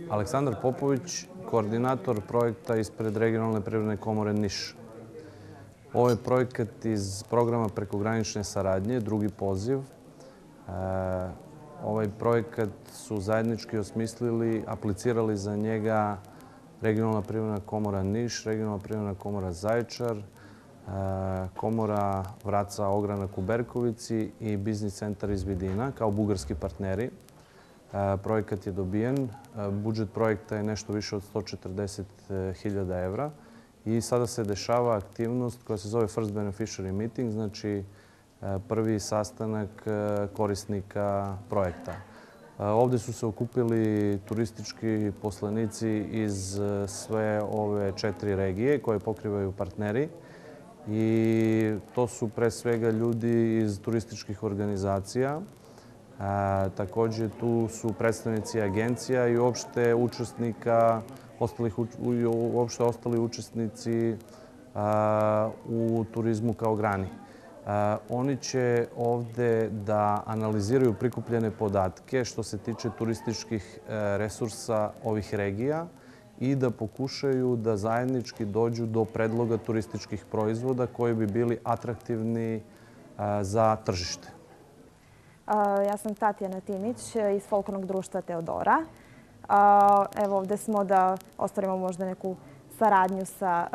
Aleksandar Popović, koordinator projekta ispred Regionalne privredne komore Niš. Ovo je projekat iz programa prekogranične saradnje, drugi poziv. Ovaj projekat su zajednički osmislili, aplicirali za njega Regionalna privredna komora Niš, Regionalna privredna komora Zaječar, Komora Vraca Ogranak u Berkovici i Biznis centar iz Vidina kao bugarski partneri. Projekat je dobijen. Budžet projekta je nešto više od 140.000 evra i sada se dešava aktivnost koja se zove First Beneficiary Meeting, znači prvi sastanak korisnika projekta. Ovdje su se okupili turistički poslanici iz sve ove 4 regije koje pokrivaju partneri i to su pre svega ljudi iz turističkih organizacija. Također tu su predstavnici agencija i uopšte učesnika, uopšte ostali učesnici u turizmu kao grani. Oni će ovdje da analiziraju prikupljene podatke što se tiče turističkih resursa ovih regija i da pokušaju da zajednički dođu do predloga turističkih proizvoda koji bi bili atraktivni za tržište. Ja sam Tatjana Timić iz Folklornog društva Teodora. Evo ovdje smo da ostvarimo možda neku saradnju sa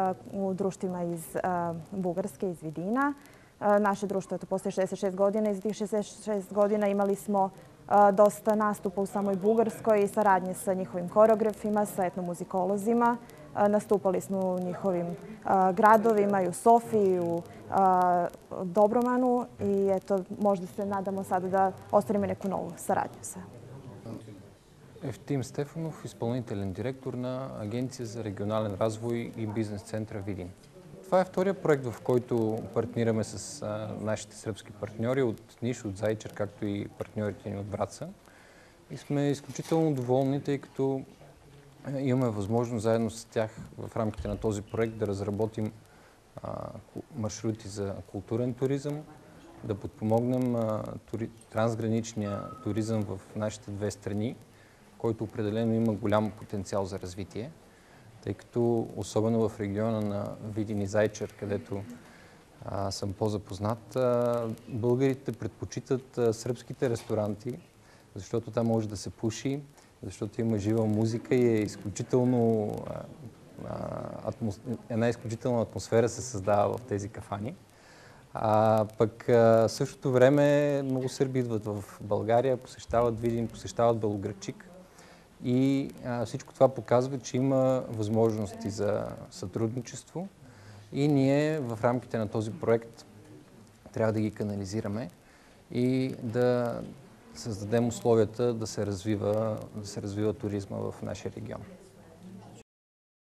društvima iz Bugarske, iz Vidina. Naše društvo postoji 66 godina i za tih 66 godina imali smo dosta nastupa u samoj Bugarskoj i saradnje sa njihovim koreografima, sa etnomuzikolozima. Nastupali smo u njihovim gradovima i u Sofiji, i u Dobromanu i eto, možda se nadamo sada da ostvarimo neku novu saradnju sa. Евтим Стефанов, изпълнителен директор на Агенция за регионален развой и бизнес центъра Видин. Това е втория проект, в който партнираме с нашите сръбски партньори от Ниш, от Зайчар, както и партньорите ни от Враца. И сме изключително доволни, тъй като имаме възможност заедно с тях в рамките на този проект да разработим маршрути за културен туризъм, да подпомогнем трансграничния туризъм в нашите две страни, който определено има голям потенциал за развитие, тъй като особено в региона на Видин и Зайчар, където съм по-запознат, българите предпочитат сръбските ресторанти, защото там може да се пуши, защото има жива музика и е изключително, една изключителна атмосфера се създава в тези кафани. Пък в същото време много сърби идват в България, посещават Видин, посещават Белоградчик и всичко това показва, че има възможности за сътрудничество и ние в рамките на този проект трябва да ги канализираме и да създадем условията да се развива туризма в нашия регион.